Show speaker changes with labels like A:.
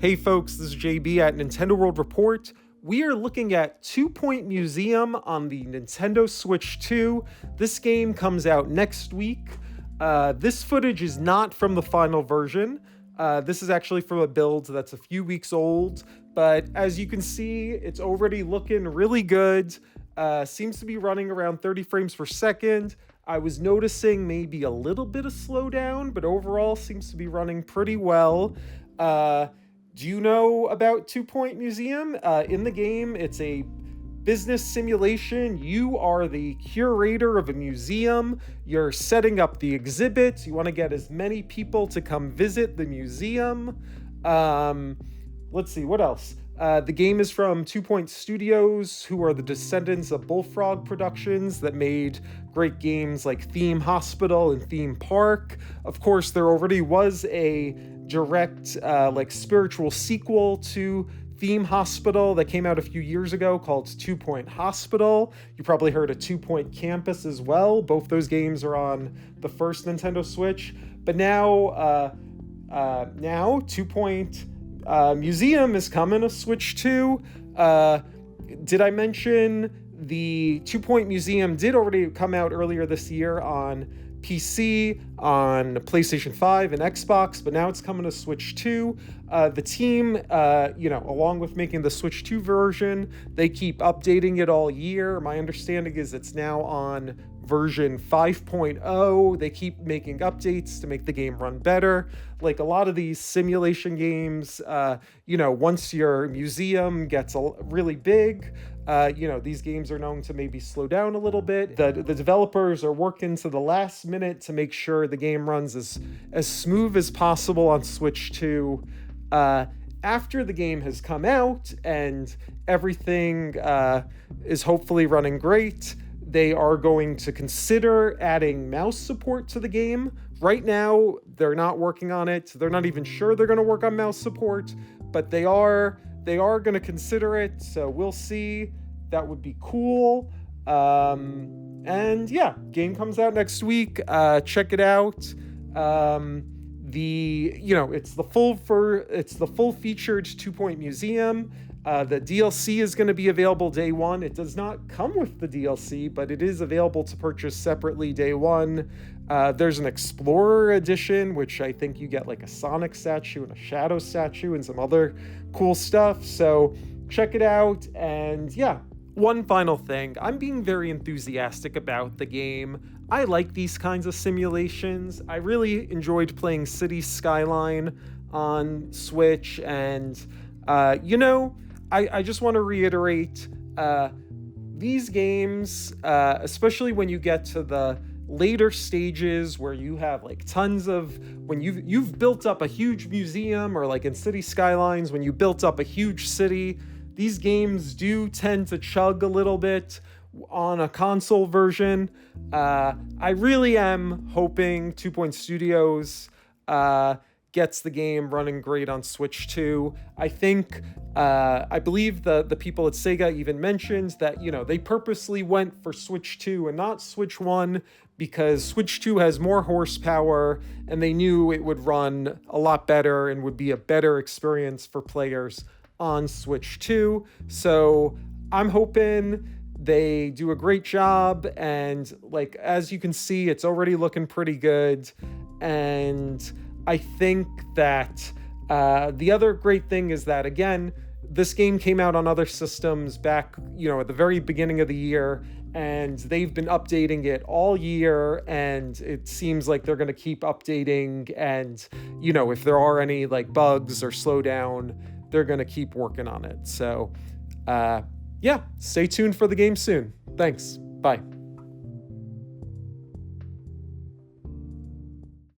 A: Hey folks, this is JB at Nintendo World Report. We are looking at 2-Point Museum on the Nintendo Switch 2. This game comes out next week. This footage is not from the final version. This is actually from a build that's a few weeks old, but as you can see, it's already looking really good. Seems to be running around 30 frames per second. I was noticing maybe a little bit of slowdown, but overall seems to be running pretty well. Do you know about 2-Point Museum? In the game, it's a business simulation. You are the curator of a museum. You're setting up the exhibits. You want to get as many people to come visit the museum. Let's see, what else? The game is from 2-Point Studios, who are the descendants of Bullfrog Productions that made great games like Theme Hospital and Theme Park. Of course, there already was a direct, spiritual sequel to Theme Hospital that came out a few years ago called 2-Point Hospital. You probably heard of 2-Point Campus as well. Both those games are on the first Nintendo Switch. But now 2-Point Museum is coming to Switch 2. Did I mention the 2-Point Museum did already come out earlier this year on PC, on PlayStation 5 and Xbox, but now it's coming to Switch 2. The team, along with making the Switch 2 version, they keep updating it all year. My understanding is it's now on version 5.0. They keep making updates to make the game run better. Like a lot of these simulation games, once your museum gets really big, these games are known to maybe slow down a little bit. The developers are working to the last minute to make sure the game runs as smooth as possible on Switch 2. After the game has come out and everything is hopefully running great, they are going to consider adding mouse support to the game. Right now, they're not working on it. They're not even sure they're going to work on mouse support, but they are going to consider it. So we'll see. That would be cool. And yeah, game comes out next week. Check it out. It's the full featured 2-Point Museum. The DLC is going to be available day one. It does not come with the DLC, but it is available to purchase separately day one. There's an Explorer edition, which I think you get like a Sonic statue and a Shadow statue and some other cool stuff. So check it out. And yeah, one final thing. I'm being very enthusiastic about the game. I like these kinds of simulations. I really enjoyed playing City Skyline on Switch, and I just want to reiterate, these games, especially when you get to the later stages where you have like when you've built up a huge museum, or like in City Skylines, when you built up a huge city, these games do tend to chug a little bit on a console version. I really am hoping 2-Point Studios gets the game running great on Switch 2. I believe the people at Sega even mentioned that, they purposely went for Switch 2 and not Switch 1 because Switch 2 has more horsepower, and they knew it would run a lot better and would be a better experience for players on Switch 2. So I'm hoping they do a great job, and as you can see, it's already looking pretty good. And I think that the other great thing is that, again, this game came out on other systems back, at the very beginning of the year, and they've been updating it all year, and it seems like they're going to keep updating, and, if there are any bugs or slowdown, they're going to keep working on it. So, stay tuned for the game soon. Thanks. Bye.